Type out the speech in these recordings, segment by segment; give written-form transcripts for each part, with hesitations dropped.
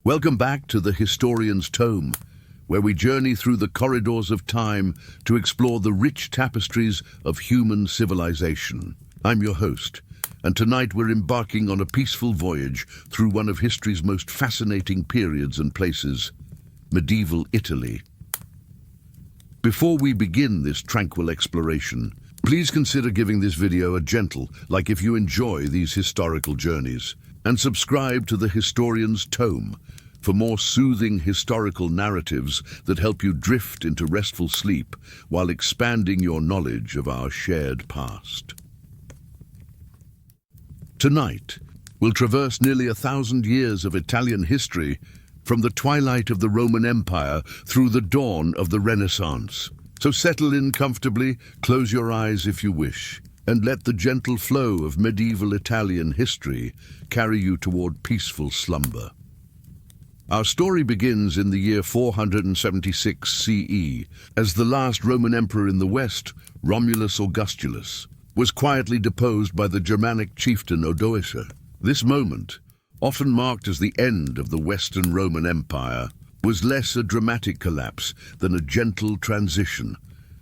Welcome back to the Historian's Tome, where we journey through the corridors of time to explore the rich tapestries of human civilization. I'm your host, and tonight we're embarking on a peaceful voyage through one of history's most fascinating periods and places, medieval Italy. Before we begin this tranquil exploration, please consider giving this video a gentle like if you enjoy these historical journeys, and subscribe to the Historian's Tome for more soothing historical narratives that help you drift into restful sleep while expanding your knowledge of our shared past. Tonight, we'll traverse nearly 1,000 years of Italian history from the twilight of the Roman Empire through the dawn of the Renaissance. So settle in comfortably, close your eyes if you wish, and let the gentle flow of medieval Italian history carry you toward peaceful slumber. Our story begins in the year 476 CE, as the last Roman emperor in the West, Romulus Augustulus, was quietly deposed by the Germanic chieftain Odoacer. This moment, often marked as the end of the Western Roman Empire, was less a dramatic collapse than a gentle transition,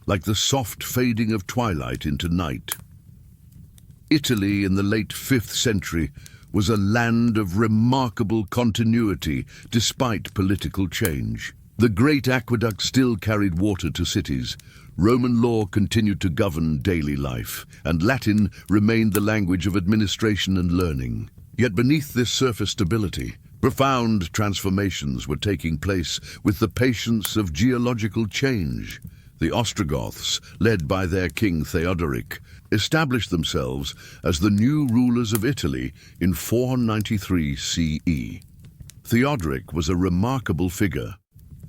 like the soft fading of twilight into night. Italy in the late 5th century was a land of remarkable continuity despite political change. The great aqueduct still carried water to cities, Roman law continued to govern daily life, and Latin remained the language of administration and learning. Yet beneath this surface stability, profound transformations were taking place with the patience of geological change. The Ostrogoths, led by their king Theodoric, established themselves as the new rulers of Italy in 493 CE. Theodoric was a remarkable figure.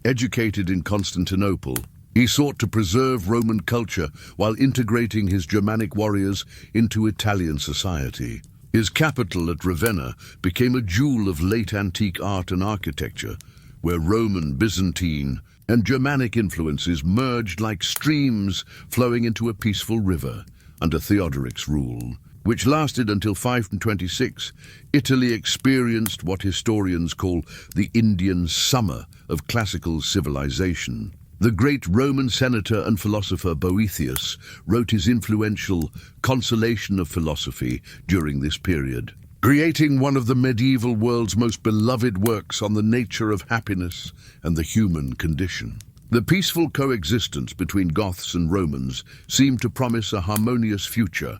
Educated in Constantinople, he sought to preserve Roman culture while integrating his Germanic warriors into Italian society. His capital at Ravenna became a jewel of late antique art and architecture, where Roman, Byzantine, and Germanic influences merged like streams flowing into a peaceful river. Under Theodoric's rule, which lasted until 526, Italy experienced what historians call the Indian summer of classical civilization. The great Roman senator and philosopher Boethius wrote his influential Consolation of Philosophy during this period, creating one of the medieval world's most beloved works on the nature of happiness and the human condition. The peaceful coexistence between Goths and Romans seemed to promise a harmonious future.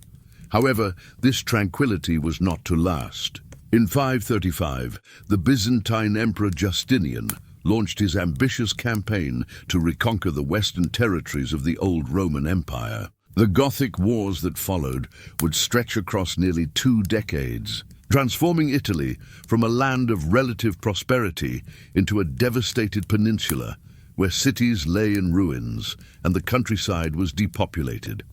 However, this tranquility was not to last. In 535, the Byzantine Emperor Justinian launched his ambitious campaign to reconquer the western territories of the old Roman Empire. The Gothic wars that followed would stretch across nearly 2 decades, transforming Italy from a land of relative prosperity into a devastated peninsula where cities lay in ruins and the countryside was depopulated.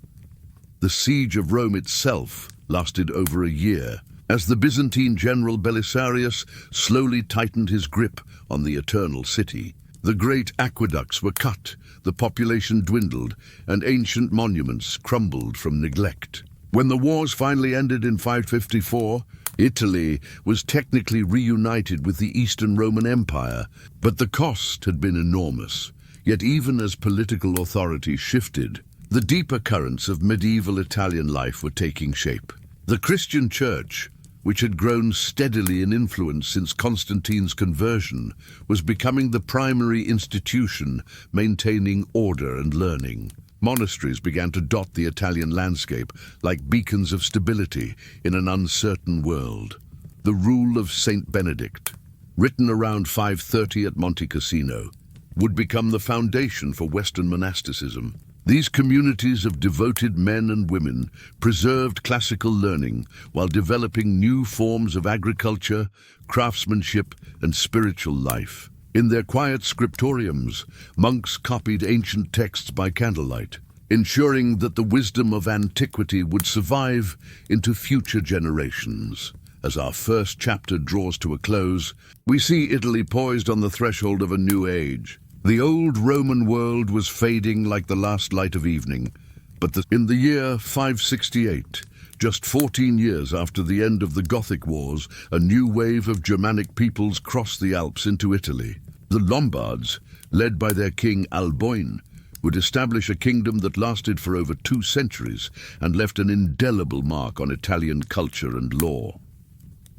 The siege of Rome itself lasted over a year, as the Byzantine general Belisarius slowly tightened his grip on the eternal city. The great aqueducts were cut, the population dwindled, and ancient monuments crumbled from neglect. When the wars finally ended in 554, Italy was technically reunited with the Eastern Roman Empire, but the cost had been enormous. Yet even as political authority shifted, the deeper currents of medieval Italian life were taking shape. The Christian Church, which had grown steadily in influence since Constantine's conversion, was becoming the primary institution maintaining order and learning. Monasteries began to dot the Italian landscape like beacons of stability in an uncertain world. The Rule of Saint Benedict, written around 530 at Monte Cassino, would become the foundation for Western monasticism. These communities of devoted men and women preserved classical learning while developing new forms of agriculture, craftsmanship, and spiritual life. In their quiet scriptoriums, monks copied ancient texts by candlelight, ensuring that the wisdom of antiquity would survive into future generations. As our first chapter draws to a close, we see Italy poised on the threshold of a new age. The old Roman world was fading like the last light of evening, but in the year 568, Just 14 years after the end of the Gothic Wars, a new wave of Germanic peoples crossed the Alps into Italy. The Lombards, led by their king Alboin, would establish a kingdom that lasted for over 2 centuries and left an indelible mark on Italian culture and law.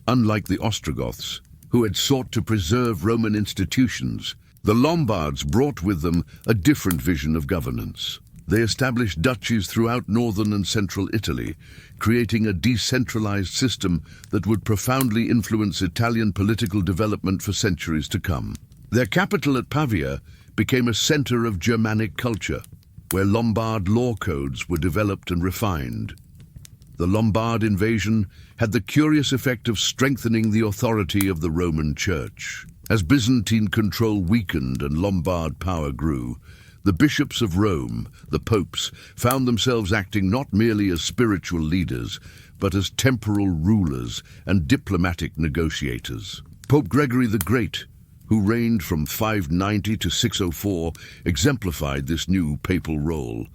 Unlike the Ostrogoths, who had sought to preserve Roman institutions, the Lombards brought with them a different vision of governance. They established duchies throughout northern and central Italy, creating a decentralized system that would profoundly influence Italian political development for centuries to come. Their capital at Pavia became a center of Germanic culture, where Lombard law codes were developed and refined. The Lombard invasion had the curious effect of strengthening the authority of the Roman Church. As Byzantine control weakened and Lombard power grew, the bishops of Rome, the popes, found themselves acting not merely as spiritual leaders, but as temporal rulers and diplomatic negotiators. Pope Gregory the Great, who reigned from 590 to 604, exemplified this new papal role.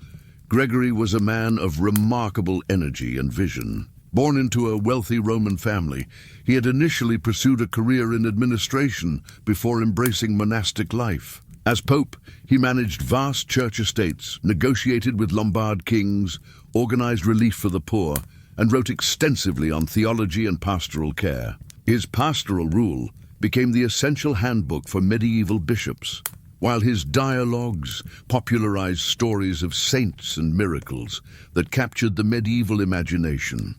Gregory was a man of remarkable energy and vision. Born into a wealthy Roman family, he had initially pursued a career in administration before embracing monastic life. As Pope, he managed vast church estates, negotiated with Lombard kings, organized relief for the poor, and wrote extensively on theology and pastoral care. His pastoral rule became the essential handbook for medieval bishops, while his dialogues popularized stories of saints and miracles that captured the medieval imagination.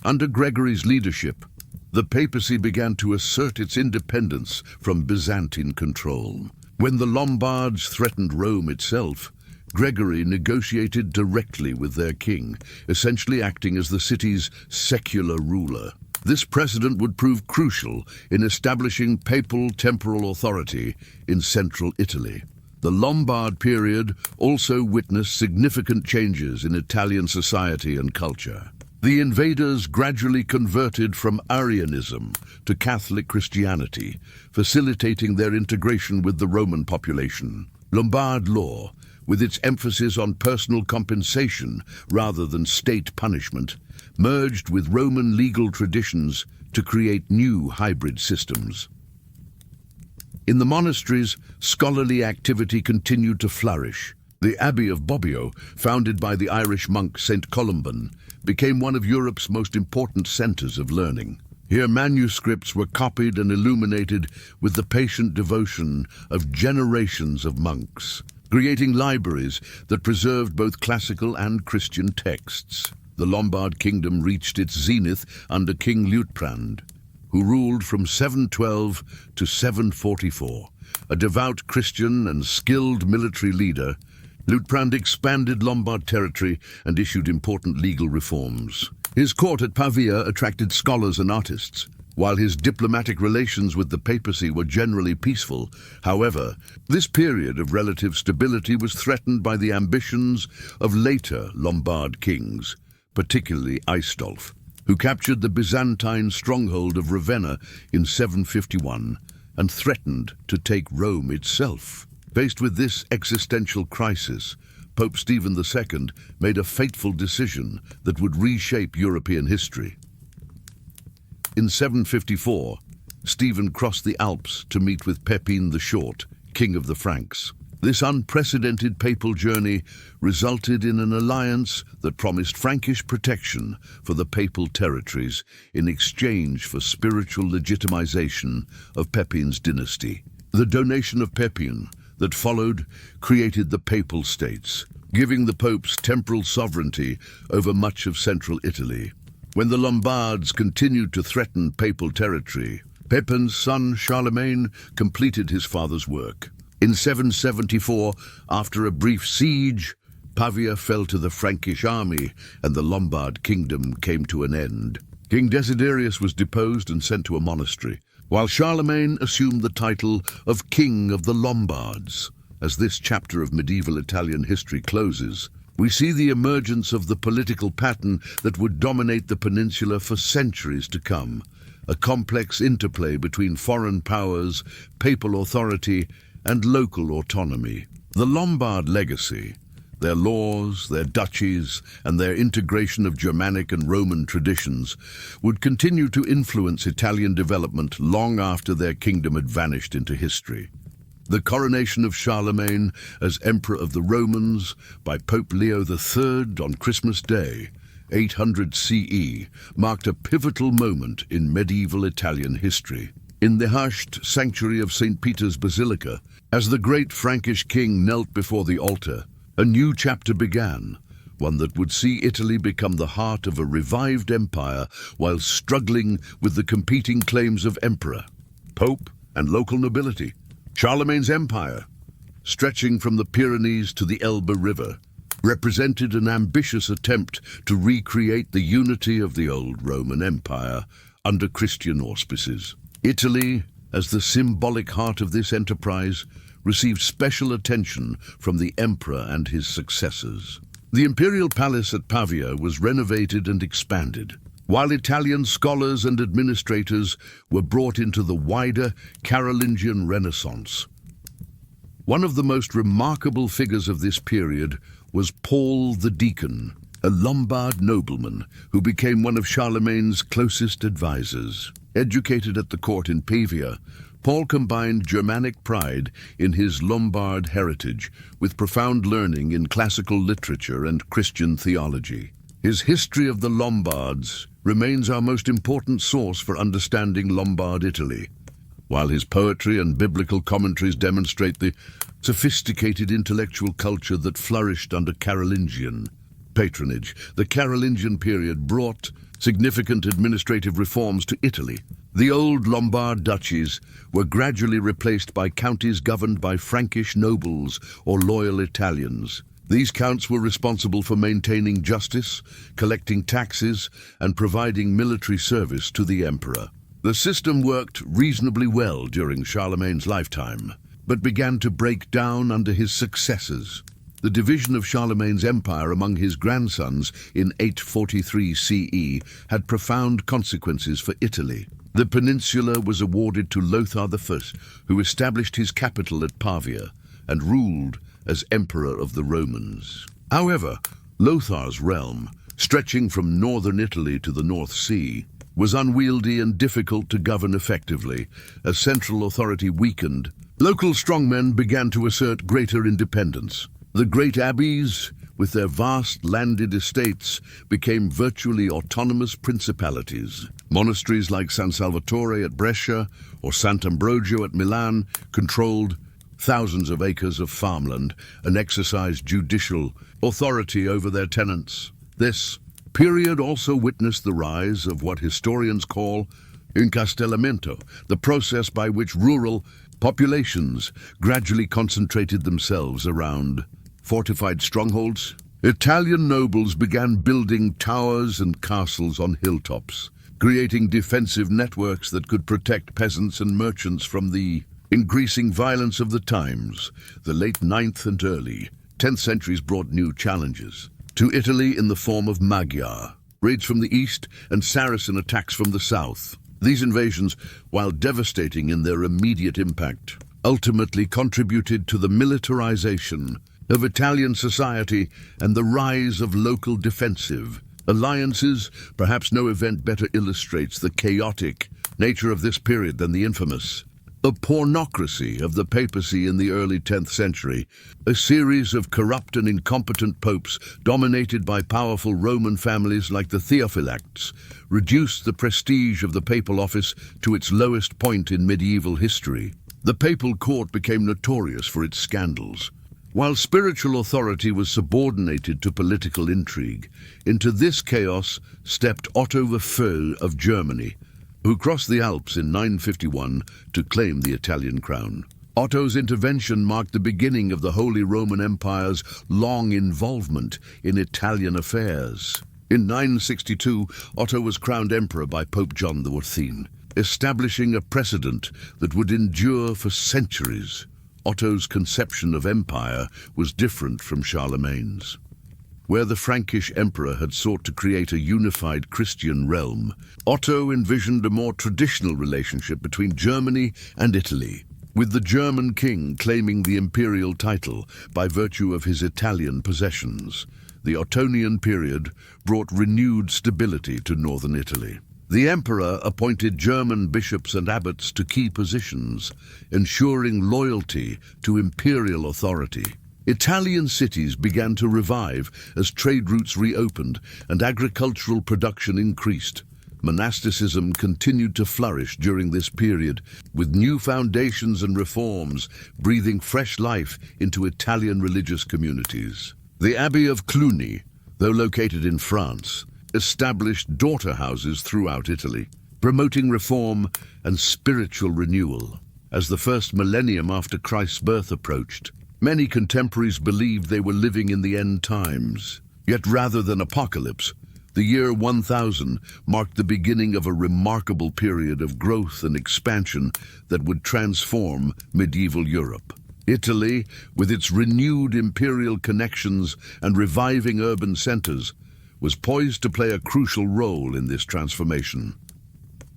Under Gregory's leadership, the papacy began to assert its independence from Byzantine control. When the Lombards threatened Rome itself, Gregory negotiated directly with their king, essentially acting as the city's secular ruler. This precedent would prove crucial in establishing papal temporal authority in central Italy. The Lombard period also witnessed significant changes in Italian society and culture. The invaders gradually converted from Arianism to Catholic Christianity, facilitating their integration with the Roman population. Lombard law, with its emphasis on personal compensation rather than state punishment, merged with Roman legal traditions to create new hybrid systems. In the monasteries, scholarly activity continued to flourish. The Abbey of Bobbio, founded by the Irish monk St. Columban, became one of Europe's most important centers of learning. Here manuscripts were copied and illuminated with the patient devotion of generations of monks, creating libraries that preserved both classical and Christian texts. The Lombard kingdom reached its zenith under King Liutprand, who ruled from 712 to 744. A devout Christian and skilled military leader, Liutprand expanded Lombard territory and issued important legal reforms. His court at Pavia attracted scholars and artists. While his diplomatic relations with the papacy were generally peaceful, however, this period of relative stability was threatened by the ambitions of later Lombard kings, particularly Aistulf, who captured the Byzantine stronghold of Ravenna in 751 and threatened to take Rome itself. Faced with this existential crisis, Pope Stephen II made a fateful decision that would reshape European history. In 754, Stephen crossed the Alps to meet with Pepin the Short, king of the Franks. This unprecedented papal journey resulted in an alliance that promised Frankish protection for the papal territories in exchange for spiritual legitimization of Pepin's dynasty. The donation of Pepin that followed created the Papal States, giving the popes temporal sovereignty over much of central Italy. When the Lombards continued to threaten papal territory, Pepin's son Charlemagne completed his father's work. In 774, after a brief siege, Pavia fell to the Frankish army and the Lombard kingdom came to an end. King Desiderius was deposed and sent to a monastery, while Charlemagne assumed the title of King of the Lombards. As this chapter of medieval Italian history closes, we see the emergence of the political pattern that would dominate the peninsula for centuries to come, a complex interplay between foreign powers, papal authority, and local autonomy. The Lombard legacy, Their laws, their duchies, and their integration of Germanic and Roman traditions would continue to influence Italian development long after their kingdom had vanished into history. The coronation of Charlemagne as Emperor of the Romans by Pope Leo III on Christmas Day, 800 CE, marked a pivotal moment in medieval Italian history. In the hushed sanctuary of St. Peter's Basilica, as the great Frankish king knelt before the altar, a new chapter began, one that would see Italy become the heart of a revived empire while struggling with the competing claims of emperor, pope, and local nobility. Charlemagne's empire, stretching from the Pyrenees to the Elbe River, represented an ambitious attempt to recreate the unity of the old Roman Empire under Christian auspices. Italy, as the symbolic heart of this enterprise, received special attention from the emperor and his successors. The imperial palace at Pavia was renovated and expanded, while Italian scholars and administrators were brought into the wider Carolingian Renaissance. One of the most remarkable figures of this period was Paul the Deacon, a Lombard nobleman who became one of Charlemagne's closest advisors. Educated at the court in Pavia, Paul combined Germanic pride in his Lombard heritage with profound learning in classical literature and Christian theology. His History of the Lombards remains our most important source for understanding Lombard Italy, while his poetry and biblical commentaries demonstrate the sophisticated intellectual culture that flourished under Carolingian patronage. The Carolingian period brought significant administrative reforms to Italy. The old Lombard duchies were gradually replaced by counties governed by Frankish nobles or loyal Italians. These counts were responsible for maintaining justice, collecting taxes, and providing military service to the emperor. The system worked reasonably well during Charlemagne's lifetime, but began to break down under his successors. The division of Charlemagne's empire among his grandsons in 843 CE had profound consequences for Italy. The peninsula was awarded to Lothar I, who established his capital at Pavia and ruled as Emperor of the Romans. However, Lothar's realm, stretching from northern Italy to the North Sea, was unwieldy and difficult to govern effectively. As central authority weakened, local strongmen began to assert greater independence. The great abbeys, with their vast landed estates, became virtually autonomous principalities. Monasteries like San Salvatore at Brescia or Sant'Ambrogio at Milan controlled thousands of acres of farmland and exercised judicial authority over their tenants. This period also witnessed the rise of what historians call incastellamento, the process by which rural populations gradually concentrated themselves around fortified strongholds. Italian nobles began building towers and castles on hilltops, creating defensive networks that could protect peasants and merchants from the increasing violence of the times. The late 9th and early 10th centuries brought new challenges to Italy in the form of Magyar raids from the east and Saracen attacks from the south. These invasions, while devastating in their immediate impact, ultimately contributed to the militarization of Italian society and the rise of local defensive alliances. Perhaps no event better illustrates the chaotic nature of this period than the infamous pornocracy of the papacy in the early 10th century, a series of corrupt and incompetent popes dominated by powerful Roman families like the Theophylacts reduced the prestige of the papal office to its lowest point in medieval history. The papal court became notorious for its scandals. While spiritual authority was subordinated to political intrigue, into this chaos stepped Otto I of Germany, who crossed the Alps in 951 to claim the Italian crown. Otto's intervention marked the beginning of the Holy Roman Empire's long involvement in Italian affairs. In 962, Otto was crowned emperor by Pope John XIV, establishing a precedent that would endure for centuries. Otto's conception of empire was different from Charlemagne's. Where the Frankish emperor had sought to create a unified Christian realm, Otto envisioned a more traditional relationship between Germany and Italy. with the German king claiming the imperial title by virtue of his Italian possessions. The Ottonian period brought renewed stability to northern Italy. The emperor appointed German bishops and abbots to key positions, ensuring loyalty to imperial authority. Italian cities began to revive as trade routes reopened and agricultural production increased. Monasticism continued to flourish during this period, with new foundations and reforms breathing fresh life into Italian religious communities. The Abbey of Cluny, though located in France, established daughter houses throughout Italy, promoting reform and spiritual renewal. As the first millennium after Christ's birth approached, many contemporaries believed they were living in the end times. Yet rather than apocalypse, the year 1000 marked the beginning of a remarkable period of growth and expansion that would transform medieval Europe. Italy, with its renewed imperial connections and reviving urban centers, was poised to play a crucial role in this transformation.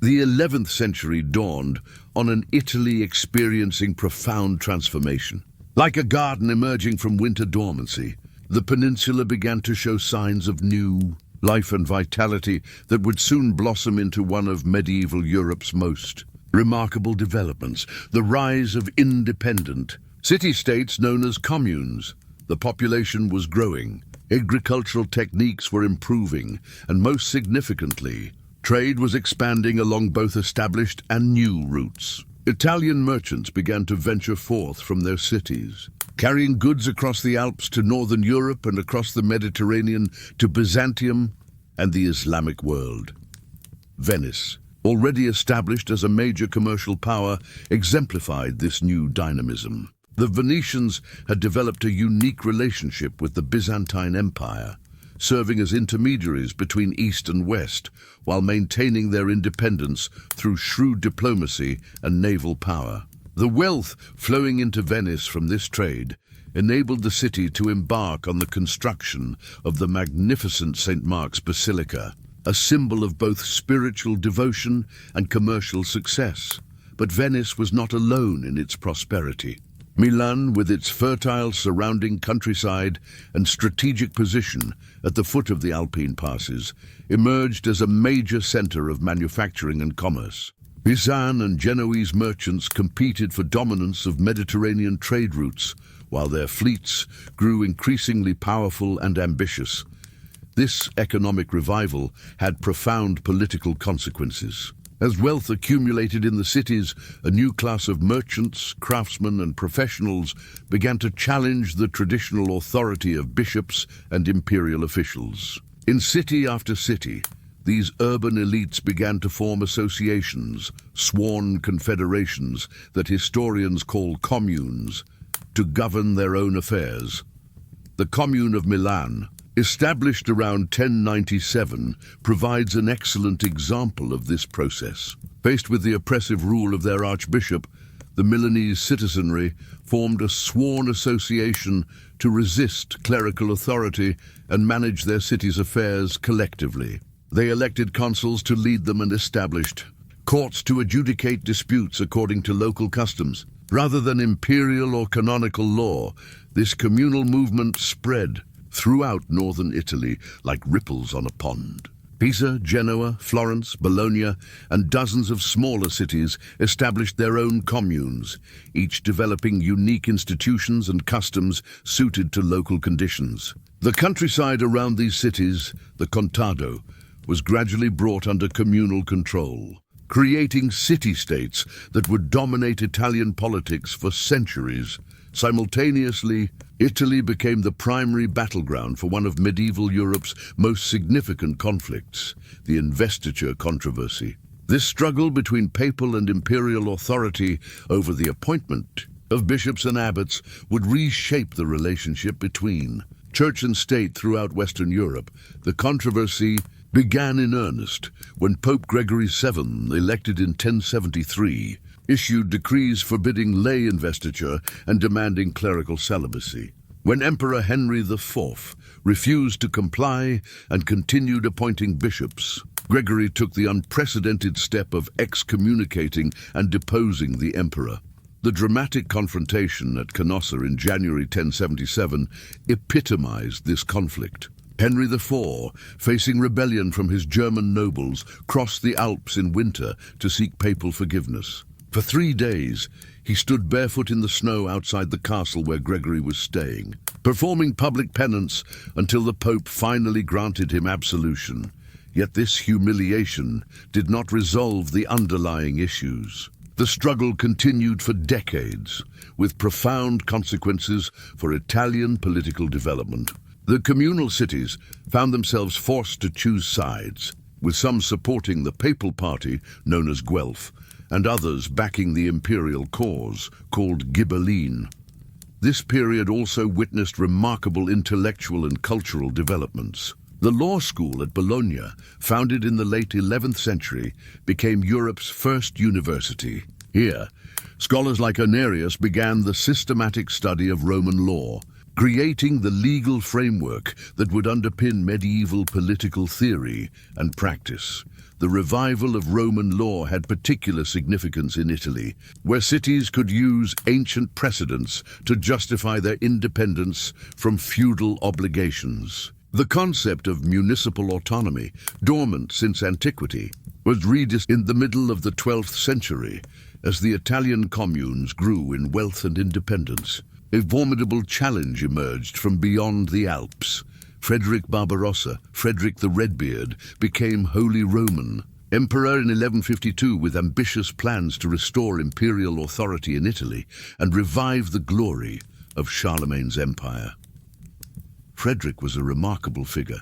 The 11th century dawned on an Italy experiencing profound transformation. Like a garden emerging from winter dormancy, the peninsula began to show signs of new life and vitality that would soon blossom into one of medieval Europe's most remarkable developments: the rise of independent city-states known as communes. The population was growing, agricultural techniques were improving, and most significantly, trade was expanding along both established and new routes. Italian merchants began to venture forth from their cities, carrying goods across the Alps to northern Europe and across the Mediterranean to Byzantium and the Islamic world. Venice, already established as a major commercial power, exemplified this new dynamism. The Venetians had developed a unique relationship with the Byzantine Empire, serving as intermediaries between East and West, while maintaining their independence through shrewd diplomacy and naval power. The wealth flowing into Venice from this trade enabled the city to embark on the construction of the magnificent St. Mark's Basilica, a symbol of both spiritual devotion and commercial success. But Venice was not alone in its prosperity. Milan, with its fertile surrounding countryside and strategic position at the foot of the Alpine passes, emerged as a major center of manufacturing and commerce. Pisan and Genoese merchants competed for dominance of Mediterranean trade routes, while their fleets grew increasingly powerful and ambitious. This economic revival had profound political consequences. As wealth accumulated in the cities, a new class of merchants, craftsmen, and professionals began to challenge the traditional authority of bishops and imperial officials. In city after city, these urban elites began to form associations, sworn confederations that historians call communes, to govern their own affairs. The Commune of Milan, established around 1097, provides an excellent example of this process. Faced with the oppressive rule of their archbishop, the Milanese citizenry formed a sworn association to resist clerical authority and manage their city's affairs collectively. They elected consuls to lead them and established courts to adjudicate disputes according to local customs. Rather than imperial or canonical law, this communal movement spread throughout northern Italy like ripples on a pond. Pisa, Genoa, Florence, Bologna, and dozens of smaller cities established their own communes, each developing unique institutions and customs suited to local conditions. The countryside around these cities, the contado, was gradually brought under communal control, creating city-states that would dominate Italian politics for centuries. Simultaneously, Italy became the primary battleground for one of medieval Europe's most significant conflicts, the investiture controversy. This struggle between papal and imperial authority over the appointment of bishops and abbots would reshape the relationship between church and state throughout Western Europe. The controversy began in earnest when Pope Gregory VII, elected in 1073, issued decrees forbidding lay investiture and demanding clerical celibacy. When Emperor Henry IV refused to comply and continued appointing bishops, Gregory took the unprecedented step of excommunicating and deposing the emperor. The dramatic confrontation at Canossa in January 1077 epitomized this conflict. Henry IV, facing rebellion from his German nobles, crossed the Alps in winter to seek papal forgiveness. For 3 days, he stood barefoot in the snow outside the castle where Gregory was staying, performing public penance until the Pope finally granted him absolution. Yet this humiliation did not resolve the underlying issues. The struggle continued for decades, with profound consequences for Italian political development. The communal cities found themselves forced to choose sides, with some supporting the papal party, known as Guelph, and others backing the imperial cause, called Ghibelline. This period also witnessed remarkable intellectual and cultural developments. The law school at Bologna, founded in the late 11th century, became Europe's first university. Here, scholars like Irnerius began the systematic study of Roman law, creating the legal framework that would underpin medieval political theory and practice. The revival of Roman law had particular significance in Italy, where cities could use ancient precedents to justify their independence from feudal obligations. The concept of municipal autonomy, dormant since antiquity, was rediscovered in the middle of the 12th century as the Italian communes grew in wealth and independence. A formidable challenge emerged from beyond the Alps. Frederick Barbarossa, Frederick the Redbeard, became Holy Roman Emperor in 1152 with ambitious plans to restore imperial authority in Italy and revive the glory of Charlemagne's empire. Frederick was a remarkable figure,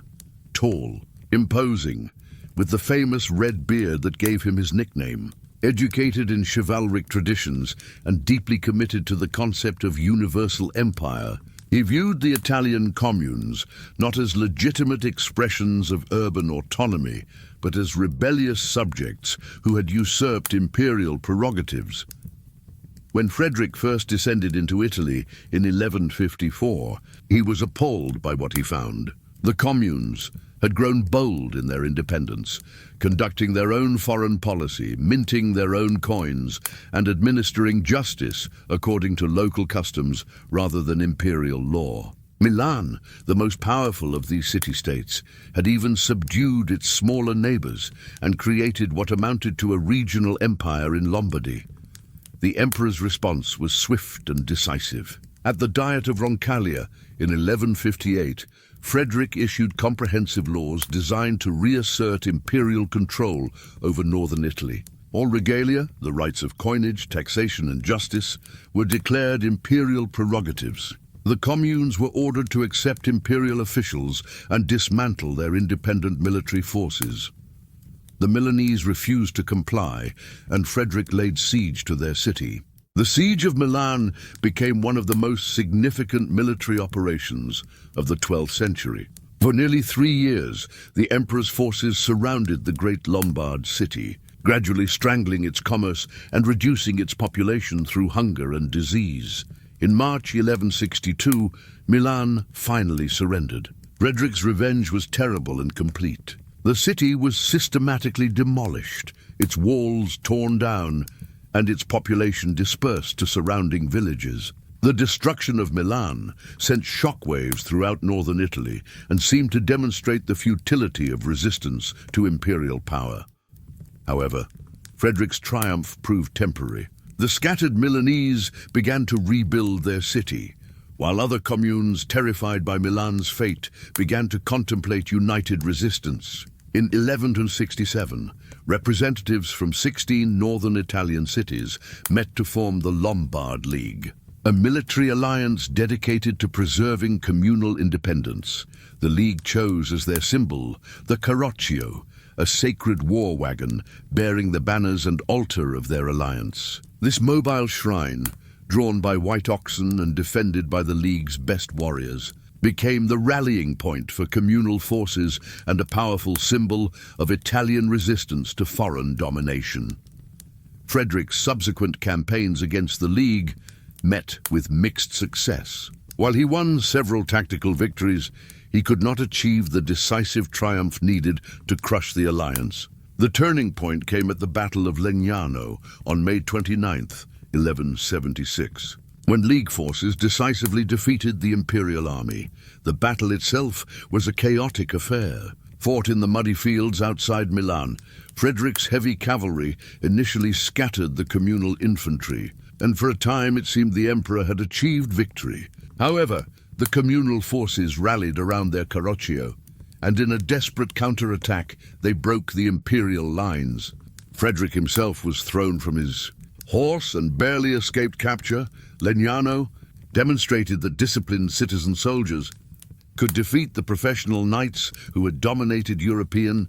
tall, imposing, with the famous red beard that gave him his nickname. Educated in chivalric traditions and deeply committed to the concept of universal empire, he viewed the Italian communes not as legitimate expressions of urban autonomy, but as rebellious subjects who had usurped imperial prerogatives. When Frederick first descended into Italy in 1154, he was appalled by what he found. The communes had grown bold in their independence, conducting their own foreign policy, minting their own coins, and administering justice according to local customs rather than imperial law. Milan, the most powerful of these city-states, had even subdued its smaller neighbors and created what amounted to a regional empire in Lombardy. The emperor's response was swift and decisive. At the Diet of Roncaglia in 1158, Frederick issued comprehensive laws designed to reassert imperial control over northern Italy. All regalia, the rights of coinage, taxation, and justice, were declared imperial prerogatives. The communes were ordered to accept imperial officials and dismantle their independent military forces. The Milanese refused to comply, and Frederick laid siege to their city. The Siege of Milan became one of the most significant military operations of the 12th century. For nearly 3 years, the emperor's forces surrounded the great Lombard city, gradually strangling its commerce and reducing its population through hunger and disease. In March 1162, Milan finally surrendered. Frederick's revenge was terrible and complete. The city was systematically demolished, its walls torn down, and its population dispersed to surrounding villages. The destruction of Milan sent shockwaves throughout northern Italy and seemed to demonstrate the futility of resistance to imperial power. However, Frederick's triumph proved temporary. The scattered Milanese began to rebuild their city, while other communes, terrified by Milan's fate, began to contemplate united resistance. In 1167, representatives from 16 northern Italian cities met to form the Lombard League, a military alliance dedicated to preserving communal independence. The League chose as their symbol the carroccio, a sacred war wagon bearing the banners and altar of their alliance. This mobile shrine, drawn by white oxen and defended by the League's best warriors, became the rallying point for communal forces and a powerful symbol of Italian resistance to foreign domination. Frederick's subsequent campaigns against the League met with mixed success. While he won several tactical victories, he could not achieve the decisive triumph needed to crush the alliance. The turning point came at the Battle of Legnano on May 29, 1176, when League forces decisively defeated the imperial army. The battle itself was a chaotic affair. Fought in the muddy fields outside Milan, Frederick's heavy cavalry initially scattered the communal infantry, and for a time it seemed the emperor had achieved victory. However, the communal forces rallied around their Carroccio, and in a desperate counterattack they broke the imperial lines. Frederick himself was thrown from his horse and barely escaped capture. Legnano demonstrated that disciplined citizen soldiers could defeat the professional knights who had dominated European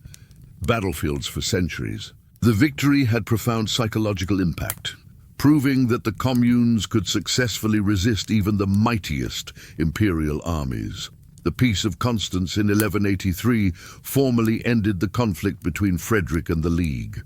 battlefields for centuries. The victory had profound psychological impact, proving that the communes could successfully resist even the mightiest imperial armies. The Peace of Constance in 1183 formally ended the conflict between Frederick and the League.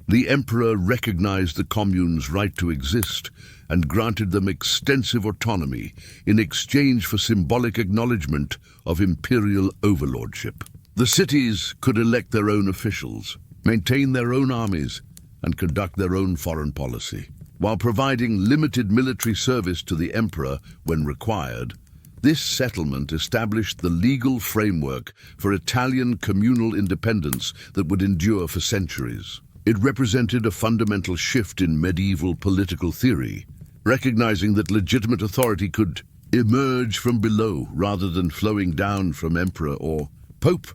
The emperor recognized the communes' right to exist and granted them extensive autonomy in exchange for symbolic acknowledgement of imperial overlordship. The cities could elect their own officials, maintain their own armies, and conduct their own foreign policy. While providing limited military service to the emperor when required, this settlement established the legal framework for Italian communal independence that would endure for centuries. It represented a fundamental shift in medieval political theory, recognizing that legitimate authority could emerge from below rather than flowing down from emperor or pope.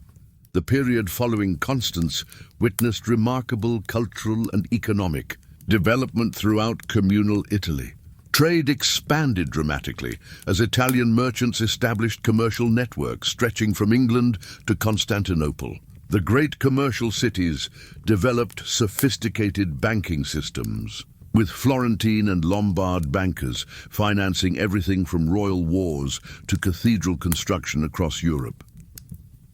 The period following Constance witnessed remarkable cultural and economic development throughout communal Italy. Trade expanded dramatically as Italian merchants established commercial networks stretching from England to Constantinople. The great commercial cities developed sophisticated banking systems, with Florentine and Lombard bankers financing everything from royal wars to cathedral construction across Europe.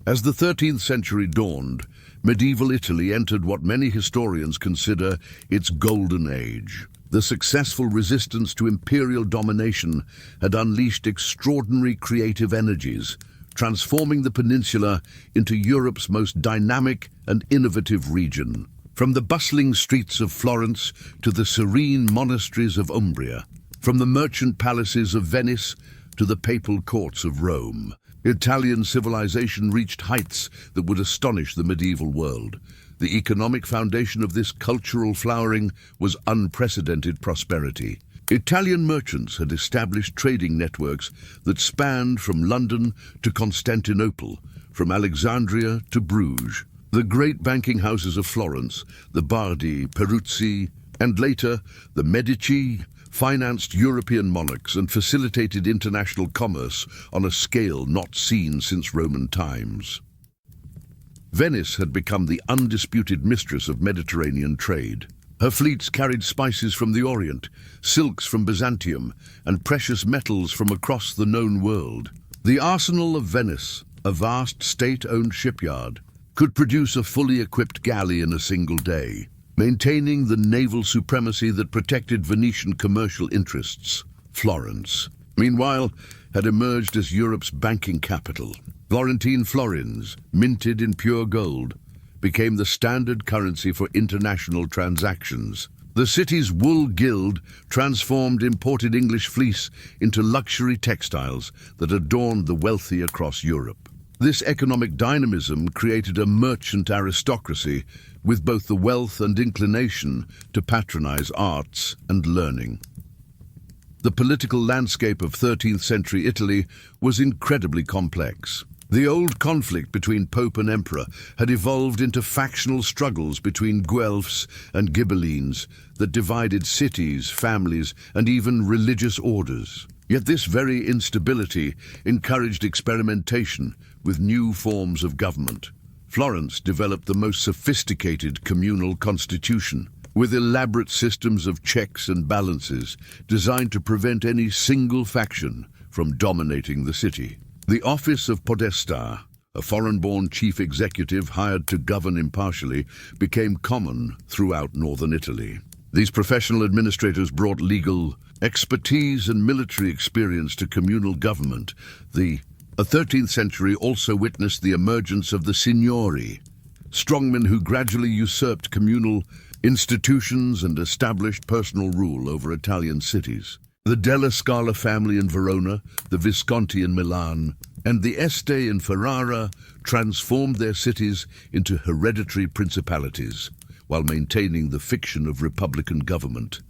As the 13th century dawned, medieval Italy entered what many historians consider its golden age. The successful resistance to imperial domination had unleashed extraordinary creative energies, transforming the peninsula into Europe's most dynamic and innovative region. From the bustling streets of Florence to the serene monasteries of Umbria, from the merchant palaces of Venice to the papal courts of Rome, Italian civilization reached heights that would astonish the medieval world. The economic foundation of this cultural flowering was unprecedented prosperity. Italian merchants had established trading networks that spanned from London to Constantinople, from Alexandria to Bruges. The great banking houses of Florence, the Bardi, Peruzzi, and later the Medici, financed European monarchs and facilitated international commerce on a scale not seen since Roman times. Venice had become the undisputed mistress of Mediterranean trade. Her fleets carried spices from the Orient, silks from Byzantium, and precious metals from across the known world. The arsenal of Venice, a vast state-owned shipyard, could produce a fully equipped galley in a single day, maintaining the naval supremacy that protected Venetian commercial interests. Florence, meanwhile, had emerged as Europe's banking capital. Florentine florins, minted in pure gold, became the standard currency for international transactions. The city's wool guild transformed imported English fleece into luxury textiles that adorned the wealthy across Europe. This economic dynamism created a merchant aristocracy with both the wealth and inclination to patronize arts and learning. The political landscape of 13th century Italy was incredibly complex. The old conflict between Pope and Emperor had evolved into factional struggles between Guelphs and Ghibellines that divided cities, families, and even religious orders. Yet this very instability encouraged experimentation with new forms of government. Florence developed the most sophisticated communal constitution, with elaborate systems of checks and balances designed to prevent any single faction from dominating the city. The office of podesta, a foreign-born chief executive hired to govern impartially, became common throughout northern Italy. These professional administrators brought legal expertise and military experience to communal government. The 13th century also witnessed the emergence of the signori, strongmen who gradually usurped communal institutions and established personal rule over Italian cities. The Della Scala family in Verona, the Visconti in Milan, and the Este in Ferrara transformed their cities into hereditary principalities, while maintaining the fiction of republican government.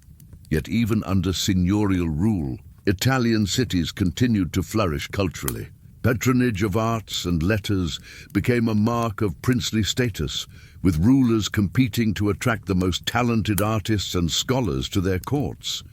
Yet even under signorial rule, Italian cities continued to flourish culturally. Patronage of arts and letters became a mark of princely status, with rulers competing to attract the most talented artists and scholars to their courts.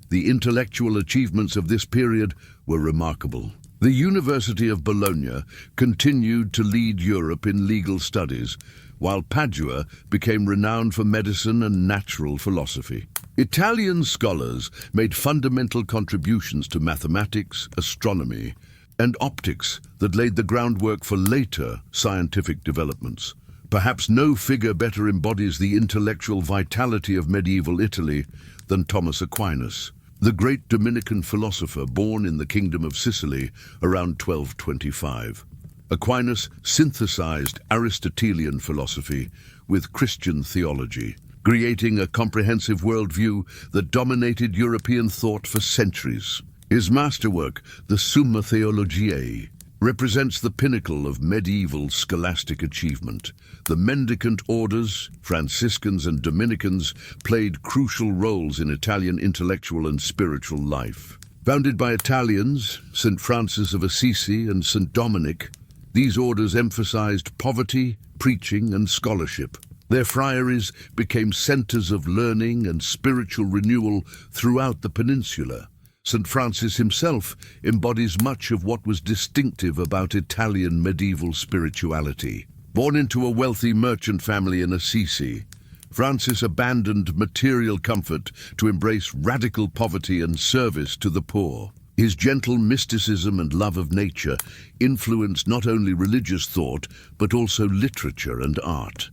The intellectual achievements of this period were remarkable. The University of Bologna continued to lead Europe in legal studies, while Padua became renowned for medicine and natural philosophy. Italian scholars made fundamental contributions to mathematics, astronomy, and optics that laid the groundwork for later scientific developments. Perhaps no figure better embodies the intellectual vitality of medieval Italy than Thomas Aquinas, the great Dominican philosopher born in the Kingdom of Sicily around 1225. Aquinas synthesized Aristotelian philosophy with Christian theology, creating a comprehensive worldview that dominated European thought for centuries. His masterwork, the Summa Theologiae, represents the pinnacle of medieval scholastic achievement. The mendicant orders, Franciscans and Dominicans, played crucial roles in Italian intellectual and spiritual life. Founded by Italians, St. Francis of Assisi and St. Dominic, these orders emphasized poverty, preaching, and scholarship. Their friaries became centers of learning and spiritual renewal throughout the peninsula. St. Francis himself embodies much of what was distinctive about Italian medieval spirituality. Born into a wealthy merchant family in Assisi, Francis abandoned material comfort to embrace radical poverty and service to the poor. His gentle mysticism and love of nature influenced not only religious thought, but also literature and art.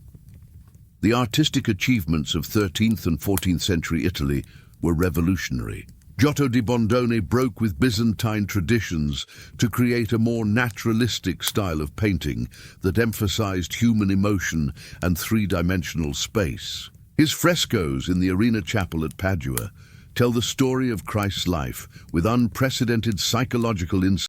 The artistic achievements of 13th and 14th century Italy were revolutionary. Giotto di Bondone broke with Byzantine traditions to create a more naturalistic style of painting that emphasized human emotion and three-dimensional space. His frescoes in the Arena Chapel at Padua tell the story of Christ's life with unprecedented psychological insight.